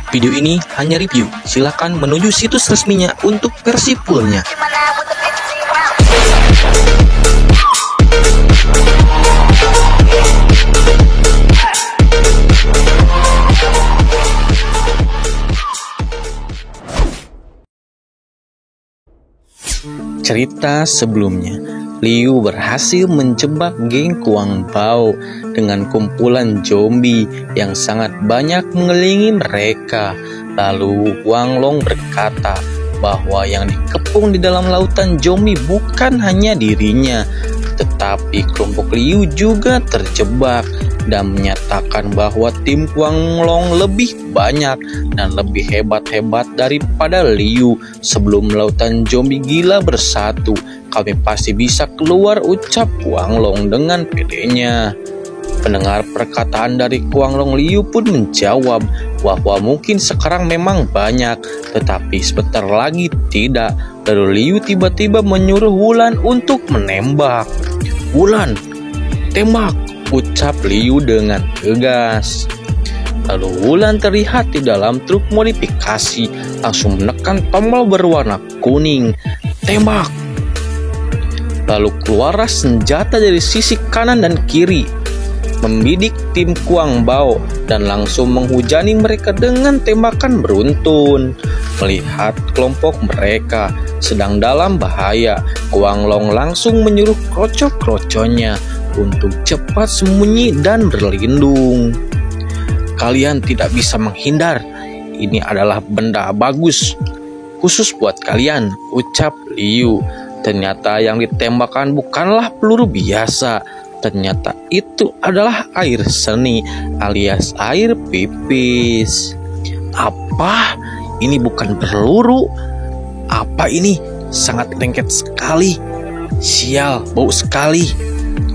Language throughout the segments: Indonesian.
Video ini hanya review, silakan menuju situs resminya untuk versi fullnya. Cerita sebelumnya, Liu berhasil menjebak geng Kuang Bao dengan kumpulan zombie yang sangat banyak mengelilingi mereka. Lalu Kuang Long berkata bahwa yang dikepung di dalam lautan zombie bukan hanya dirinya, tetapi kelompok Liu juga terjebak, dan menyatakan bahwa tim Kuang Long lebih banyak dan lebih hebat-hebat daripada Liu. Sebelum lautan zombie gila bersatu, kami pasti bisa keluar, ucap Kuang Long dengan pedenya. Pendengar perkataan dari Kuang Long, Liu pun menjawab bahwa mungkin sekarang memang banyak, tetapi sebentar lagi tidak. Lalu Liu tiba-tiba menyuruh Wulan untuk menembak. "Wulan, tembak!" ucap Liu dengan tegas. Lalu Wulan terlihat di dalam truk modifikasi, langsung menekan tombol berwarna kuning. "Tembak!" Lalu keluarlah senjata dari sisi kanan dan kiri, membidik tim Kuang Bao dan langsung menghujani mereka dengan tembakan beruntun. Melihat kelompok mereka sedang dalam bahaya, Kuang Long langsung menyuruh kroco-kroconya untuk cepat sembunyi dan berlindung. "Kalian tidak bisa menghindar. Ini adalah benda bagus, khusus buat kalian," ucap Liu. Ternyata yang ditembakkan bukanlah peluru biasa. Ternyata itu adalah air seni alias air pipis. "Apa? Ini bukan peluru. Apa ini? Sangat lengket sekali. Sial, bau sekali."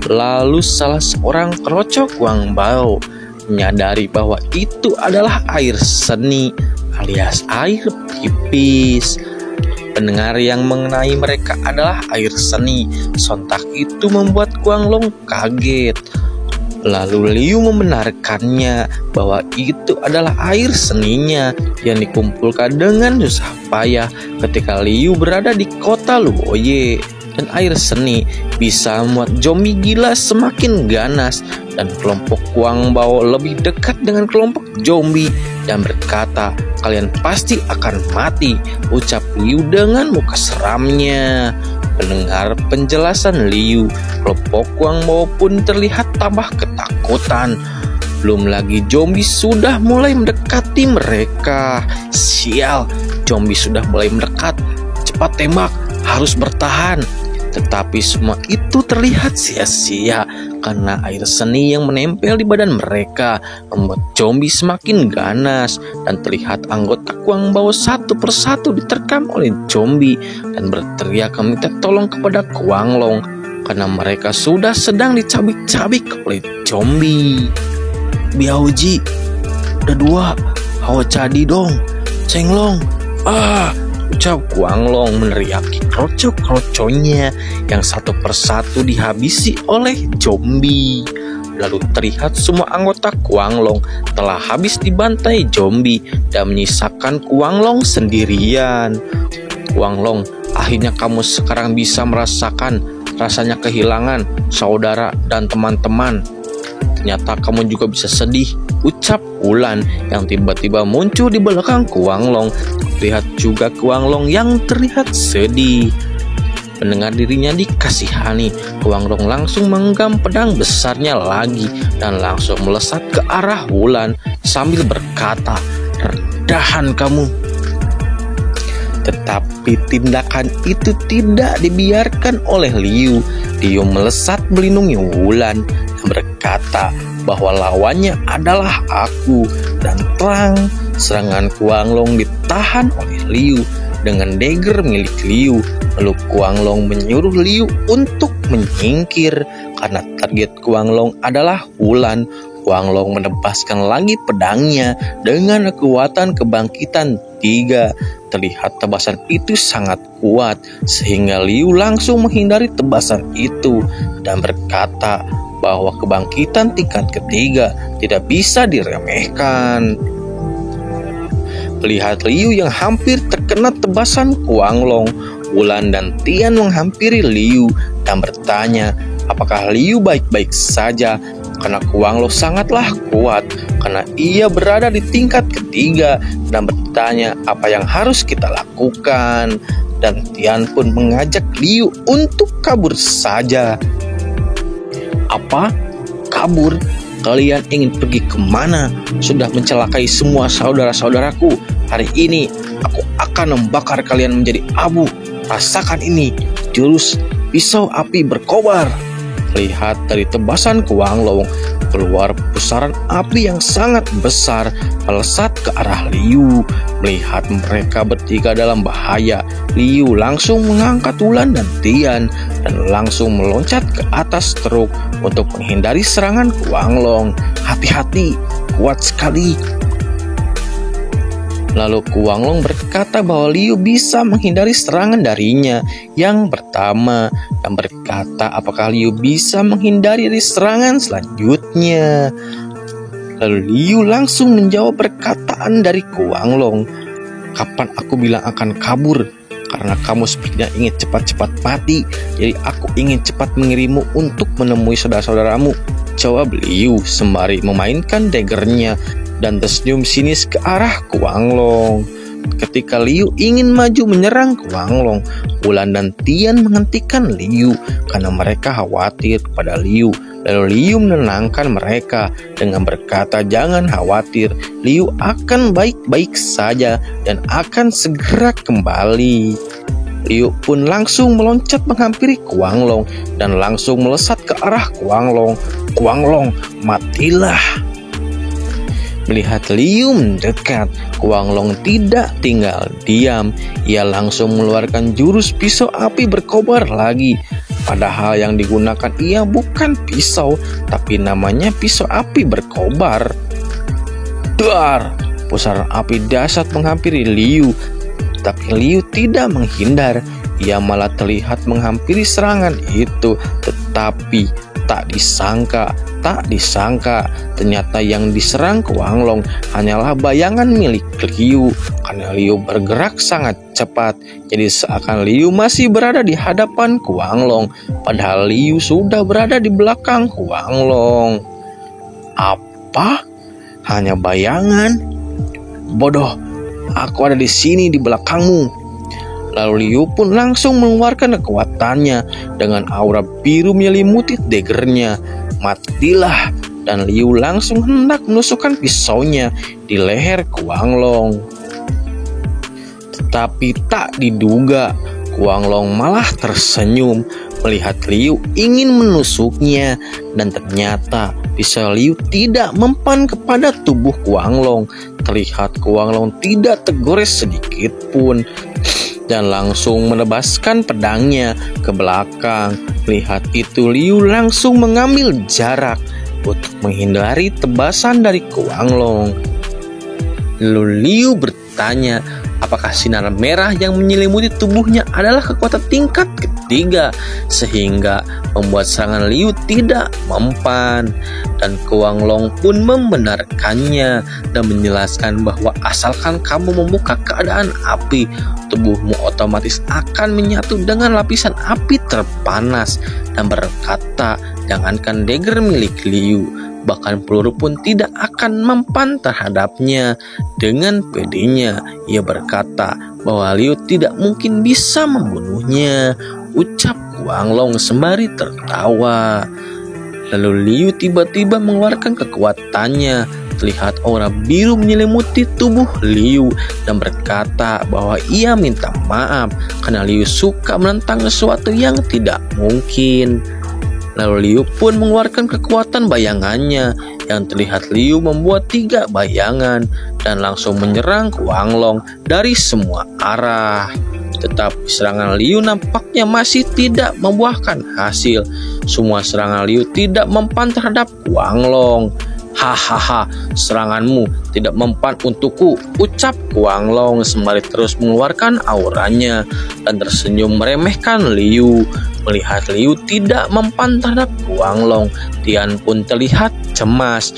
Lalu salah seorang kroco Kuang Bao menyadari bahwa itu adalah air seni alias air pipis. Pendengar yang mengenai mereka adalah air seni. Sontak itu membuat Kuang Long kaget. Lalu Liu membenarkannya bahwa itu adalah air seninya yang dikumpulkan dengan susah payah ketika Liu berada di kota Luoye. Dan air seni bisa membuat zombie gila semakin ganas, dan kelompok Kuang Bao lebih dekat dengan kelompok zombie dan berkata, "Kalian pasti akan mati," ucap Liu dengan muka seramnya. Mendengar penjelasan Liu, kelompok Kuang Bao pun terlihat tambah ketakutan. Belum lagi zombie sudah mulai mendekati mereka. "Sial, zombie sudah mulai mendekat. Cepat tembak, harus bertahan." Tetapi semua itu terlihat sia-sia karena air seni yang menempel di badan mereka membuat zombie semakin ganas, dan terlihat anggota Kuang Bao satu persatu diterkam oleh zombie dan berteriak meminta tolong kepada Kuang Long karena mereka sudah sedang dicabik-cabik oleh zombie. "Biaoji, udah 2, hawa jadi dong, Cenglong, ucap Kuang Long meneriaki kroco-kroconya yang satu persatu dihabisi oleh zombie. Lalu terlihat semua anggota Kuang Long telah habis dibantai zombie dan menyisakan Kuang Long sendirian. "Kuang Long, akhirnya kamu sekarang bisa merasakan rasanya kehilangan saudara dan teman-teman. Ternyata kamu juga bisa sedih," ucap Wulan yang tiba-tiba muncul di belakang Kuang Long. Lihat juga Kuang Long yang terlihat sedih. Mendengar dirinya dikasihani, Kuang Long langsung menggenggam pedang besarnya lagi dan langsung melesat ke arah Wulan sambil berkata, "Redahan kamu." Tetapi tindakan itu tidak dibiarkan oleh Liu. Liu melesat melindungi Wulan dan berkata bahwa lawannya adalah aku, dan terang serangan Kuang Long ditahan oleh Liu dengan dagger milik Liu. Lalu Kuang Long menyuruh Liu untuk menyingkir karena target Kuang Long adalah Wulan. Kuang Long menebaskan lagi pedangnya dengan kekuatan kebangkitan 3. Terlihat tebasan itu sangat kuat sehingga Liu langsung menghindari tebasan itu dan berkata bahwa kebangkitan tingkat ketiga tidak bisa diremehkan. Melihat Liu yang hampir terkena tebasan Kuang Long, Wulan dan Tian menghampiri Liu dan bertanya apakah Liu baik-baik saja, karena Kuang Long sangatlah kuat karena ia berada di tingkat ketiga, dan bertanya apa yang harus kita lakukan. Dan Tian pun mengajak Liu untuk kabur saja. Apa? Kabur? Kalian ingin pergi kemana? Sudah mencelakai semua saudara-saudaraku. Hari ini aku akan membakar kalian menjadi abu. Rasakan ini, jurus pisau api berkobar. Lihat dari tebasan Kuang Long, keluar pusaran api yang sangat besar melesat ke arah Liu. Melihat mereka bertiga dalam bahaya, Liu langsung mengangkat Wulan dan Tian dan langsung meloncat ke atas truk untuk menghindari serangan Kuang Long. Hati-hati, kuat sekali. Lalu Kuang Long berkata bahwa Liu bisa menghindari serangan darinya yang pertama, dan berkata apakah Liu bisa menghindari dari serangan selanjutnya. Lalu Liu langsung menjawab perkataan dari Kuang Long, kapan aku bilang akan kabur? Karena kamu sepertinya ingin cepat-cepat mati, jadi aku ingin cepat mengirimmu untuk menemui saudara-saudaramu, jawab Liu sembari memainkan daggernya dan tersenyum sinis ke arah Kuang Long. Ketika Liu ingin maju menyerang Kuang Long, Wulan dan Tian menghentikan Liu karena mereka khawatir kepada Liu. Lalu Liu menenangkan mereka dengan berkata jangan khawatir, Liu akan baik-baik saja dan akan segera kembali. Liu pun langsung meloncat menghampiri Kuang Long dan langsung melesat ke arah Kuang Long. Kuang Long, matilah. Melihat Liu mendekat, Kuang Long tidak tinggal diam. Ia langsung mengeluarkan jurus pisau api berkobar lagi. Padahal yang digunakan ia bukan pisau, tapi namanya pisau api berkobar. Dar! Pusaran api dahsyat menghampiri Liu, tapi Liu tidak menghindar. Ia malah terlihat menghampiri serangan itu, tetapi tak disangka ternyata yang diserang Kuang Long hanyalah bayangan milik Liu. Karena Liu bergerak sangat cepat, jadi seakan Liu masih berada di hadapan Kuang Long, padahal Liu sudah berada di belakang Kuang Long. Apa? Hanya bayangan? Bodoh, aku ada di sini di belakangmu. Lalu Liu pun langsung mengeluarkan kekuatannya dengan aura biru menyelimuti daggernya. Matilah, dan Liu langsung hendak menusukkan pisaunya di leher Kuang Long. Tetapi tak diduga, Kuang Long malah tersenyum melihat Liu ingin menusuknya, dan ternyata pisau Liu tidak mempan kepada tubuh Kuang Long. Terlihat Kuang Long tidak tergores sedikit pun dan langsung menebaskan pedangnya ke belakang. Melihat itu Liu langsung mengambil jarak untuk menghindari tebasan dari Kuang Long. Lalu Liu bertanya apakah sinar merah yang menyelimuti tubuhnya adalah kekuatan tingkat ketiga, sehingga membuat serangan Liu tidak mempan. Dan Kuang Long pun membenarkannya dan menjelaskan bahwa asalkan kamu membuka keadaan api, tubuhmu otomatis akan menyatu dengan lapisan api terpanas, dan berkata jangankan dagger milik Liu, bahkan peluru pun tidak akan mempan terhadapnya. Dengan pedenya ia berkata bahwa Liu tidak mungkin bisa membunuhnya, ucap Kuang Long sembari tertawa. Lalu Liu tiba-tiba mengeluarkan kekuatannya. Terlihat aura biru menyelimuti tubuh Liu dan berkata bahwa ia minta maaf karena Liu suka menentang sesuatu yang tidak mungkin. Lalu Liu pun mengeluarkan kekuatan bayangannya yang terlihat Liu membuat 3 bayangan dan langsung menyerang Kuang Long dari semua arah. Tetapi serangan Liu nampaknya masih tidak membuahkan hasil. Semua serangan Liu tidak mempan terhadap Kuang Long. Hahaha, seranganmu tidak mempan untukku, ucap Kuang Long sembari terus mengeluarkan auranya dan tersenyum meremehkan Liu. Melihat Liu tidak mempan terhadap Kuang Long, Tian pun terlihat cemas.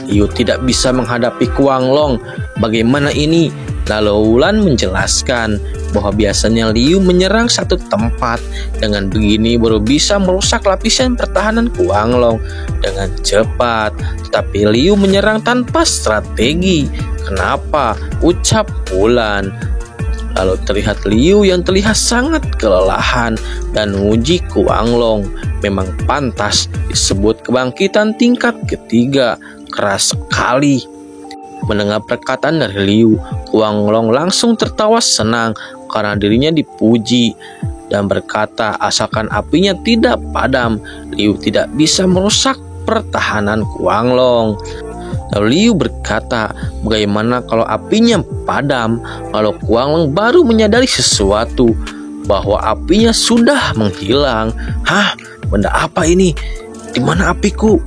Liu tidak bisa menghadapi Kuang Long. Bagaimana ini? Lalu Wulan menjelaskan bahwa biasanya Liu menyerang satu tempat. Dengan begini baru bisa merusak lapisan pertahanan Guanglong dengan cepat. Tetapi Liu menyerang tanpa strategi. Kenapa? Ucap Wulan. Lalu terlihat Liu yang terlihat sangat kelelahan dan menguji Guanglong. Memang pantas disebut kebangkitan tingkat ketiga. Keras sekali. Mendengar perkataan dari Liu, Guanglong langsung tertawa senang karena dirinya dipuji dan berkata asalkan apinya tidak padam, Liu tidak bisa merusak pertahanan Guanglong. Lalu Liu berkata, bagaimana kalau apinya padam? Lalu Guanglong baru menyadari sesuatu, bahwa apinya sudah menghilang. Hah? Benda apa ini? Di mana apiku?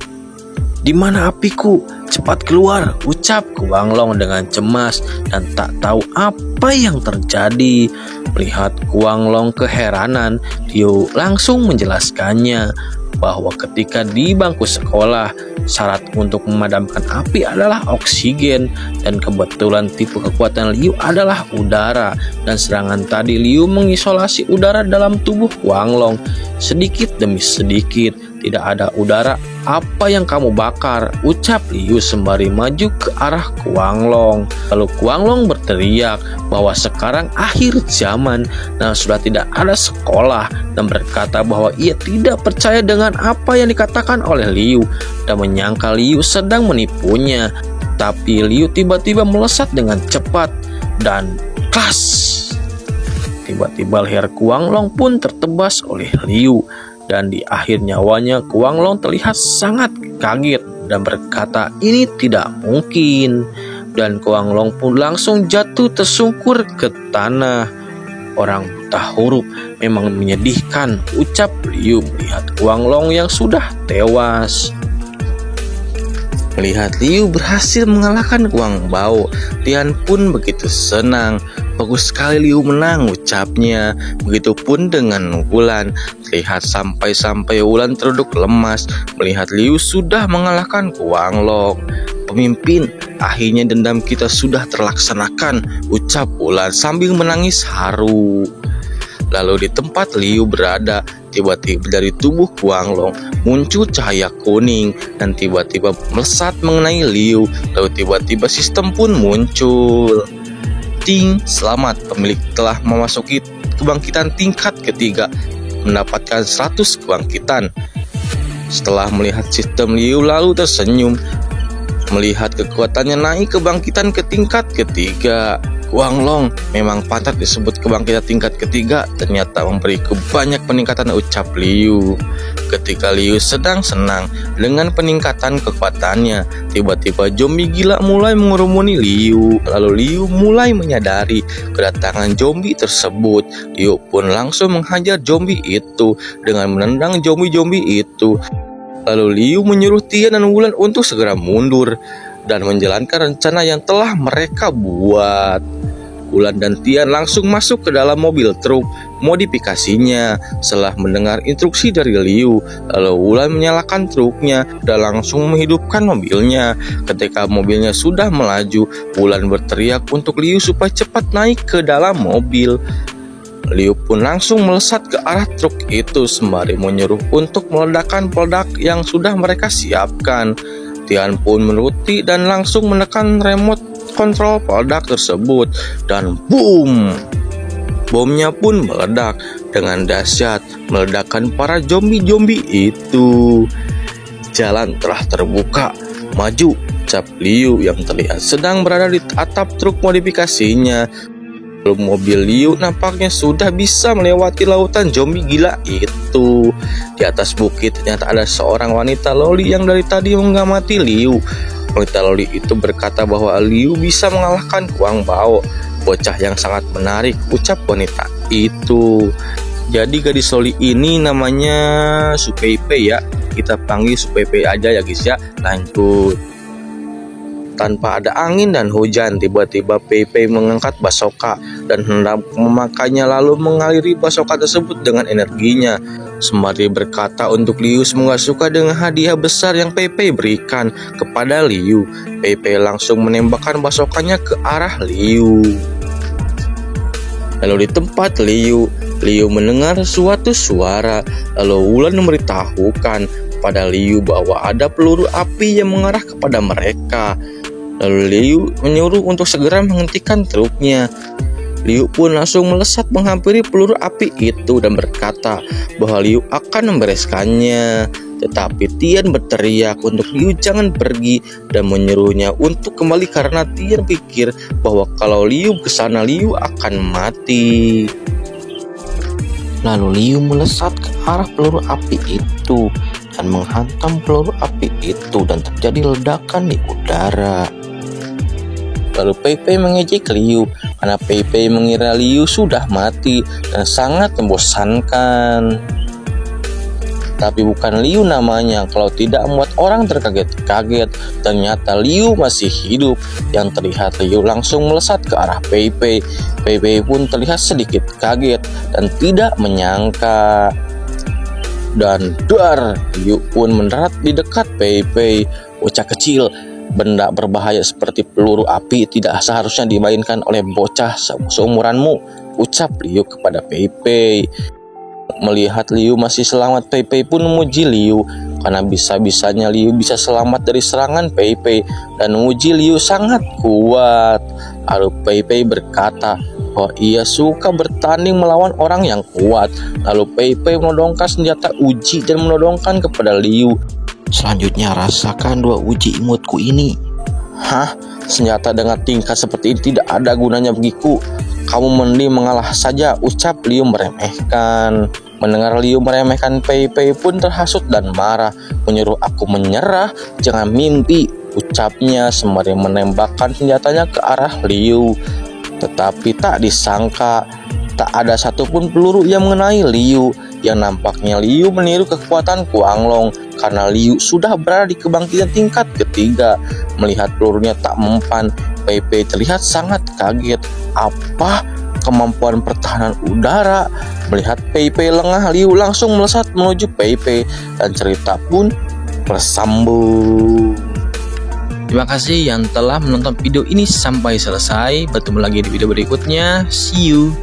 Di mana apiku? Cepat keluar, ucap Guanglong dengan cemas dan tak tahu apa yang terjadi. Melihat Guanglong keheranan, Liu langsung menjelaskannya bahwa ketika di bangku sekolah, syarat untuk memadamkan api adalah oksigen, dan kebetulan tipe kekuatan Liu adalah udara, dan serangan tadi Liu mengisolasi udara dalam tubuh Guanglong sedikit demi sedikit. Tidak ada udara, apa yang kamu bakar? Ucap Liu sembari maju ke arah Guanglong. Lalu Guanglong berteriak bahwa sekarang akhir zaman dan sudah tidak ada sekolah, dan berkata bahwa ia tidak percaya dengan apa yang dikatakan oleh Liu dan menyangka Liu sedang menipunya. Tapi Liu tiba-tiba melesat dengan cepat dan klas. Tiba-tiba leher Guanglong pun tertebas oleh Liu. Dan di akhir nyawanya Guanglong terlihat sangat kaget dan berkata ini tidak mungkin. Dan Guanglong pun langsung jatuh tersungkur ke tanah. Orang buta huruf memang menyedihkan, ucap Liu melihat Guanglong yang sudah tewas. Melihat Liu berhasil mengalahkan Guangbao, Tian pun begitu senang. Bagus sekali Liu menang, ucapnya. Begitupun dengan Wulan. Terlihat sampai Wulan terduduk lemas melihat Liu sudah mengalahkan Guanglong. Pemimpin, akhirnya dendam kita sudah terlaksanakan, ucap Wulan sambil menangis haru. Lalu di tempat Liu berada, tiba-tiba dari tubuh Guanglong muncul cahaya kuning dan tiba-tiba melesat mengenai Liu. Lalu tiba-tiba sistem pun muncul. Ting, selamat, pemilik telah memasuki kebangkitan tingkat ketiga, mendapatkan 100 kebangkitan. Setelah melihat sistem, Liu lalu tersenyum. Melihat kekuatannya naik kebangkitan ke tingkat ketiga. Guanglong memang pantas disebut kebangkitan tingkat ketiga, ternyata memberiku banyak peningkatan, ucap Liu. Ketika Liu sedang senang dengan peningkatan kekuatannya, tiba-tiba zombie gila mulai mengerumuni Liu. Lalu Liu mulai menyadari kedatangan zombie tersebut. Liu pun langsung menghajar zombie itu dengan menendang zombie-zombie itu. Lalu Liu menyuruh Tian dan Wulan untuk segera mundur dan menjalankan rencana yang telah mereka buat. Wulan dan Tian langsung masuk ke dalam mobil truk modifikasinya. Setelah mendengar instruksi dari Liu, lalu Wulan menyalakan truknya dan langsung menghidupkan mobilnya. Ketika mobilnya sudah melaju, Wulan berteriak untuk Liu supaya cepat naik ke dalam mobil. Liu pun langsung melesat ke arah truk itu sembari menyuruh untuk meledakkan peledak yang sudah mereka siapkan. Tian pun menuruti dan langsung menekan remote kontrol peledak tersebut dan boom! Bomnya pun meledak dengan dahsyat, meledakkan para zombie-zombie itu. Jalan telah terbuka, maju, ucap Liu yang terlihat sedang berada di atap truk modifikasinya. Lalu mobil Liu nampaknya sudah bisa melewati lautan zombie gila itu. Di atas bukit ternyata ada seorang wanita loli yang dari tadi mengamati Liu. Wanita loli itu berkata bahwa Liu bisa mengalahkan Guangbao, bocah yang sangat menarik, ucap wanita itu. Jadi gadis loli ini namanya Supeipe ya. Kita panggil Supeipe aja ya guys ya. Lanjut. Tanpa ada angin dan hujan, tiba-tiba Pei Pei mengangkat basoka dan hendak memakainya, lalu mengaliri basoka tersebut dengan energinya. Sembari berkata untuk Liu semoga suka dengan hadiah besar yang Pei Pei berikan kepada Liu, Pei Pei langsung menembakkan basokanya ke arah Liu. Lalu di tempat Liu mendengar suatu suara. Lalu Wulan memberitahukan kepada Liu bahwa ada peluru api yang mengarah kepada mereka. Lalu Liu menyuruh untuk segera menghentikan truknya. Liu pun langsung melesat menghampiri peluru api itu dan berkata bahwa Liu akan membereskannya. Tetapi Tian berteriak untuk Liu jangan pergi dan menyuruhnya untuk kembali karena Tian pikir bahwa kalau Liu ke sana Liu akan mati. Lalu Liu melesat ke arah peluru api itu dan menghantam peluru api itu dan terjadi ledakan di udara. Lalu Pei Pei mengejek Liu karena Pei Pei mengira Liu sudah mati dan sangat membosankan. Tapi bukan Liu namanya kalau tidak membuat orang terkaget-kaget. Ternyata Liu masih hidup. Yang terlihat Liu langsung melesat ke arah Pei Pei. Pei Pei pun terlihat sedikit kaget dan tidak menyangka. Dan dar, Liu pun mendarat di dekat Pei Pei. Bocah kecil, benda berbahaya seperti peluru api tidak seharusnya dimainkan oleh bocah seumuranmu, ucap Liu kepada Pei Pei. Melihat Liu masih selamat, Pei Pei pun memuji Liu karena bisa-bisanya Liu bisa selamat dari serangan Pei Pei dan memuji Liu sangat kuat. Lalu Pei Pei berkata bahwa ia suka bertanding melawan orang yang kuat. Lalu Pei Pei menodongkan senjata uji dan menodongkan kepada Liu. Selanjutnya rasakan 2 uji imutku ini. Hah? Senjata dengan tingkat seperti ini tidak ada gunanya bagiku. Kamu mending mengalah saja, ucap Liu meremehkan. Mendengar Liu meremehkan, Pei Pei pun terhasut dan marah, menyuruh aku menyerah, jangan mimpi, ucapnya sembari menembakkan senjatanya ke arah Liu. Tetapi tak disangka, tak ada satupun peluru yang mengenai Liu. Yang nampaknya Liu meniru kekuatan Kuanglong karena Liu sudah berada di kebangkitan tingkat ketiga. Melihat pelurunya tak mempan, Pei Pei terlihat sangat kaget. Apa? Kemampuan pertahanan udara? Melihat Pei Pei lengah, Liu langsung melesat menuju Pei Pei dan cerita pun bersambung. Terima kasih yang telah menonton video ini sampai selesai. Bertemu lagi di video berikutnya. See you.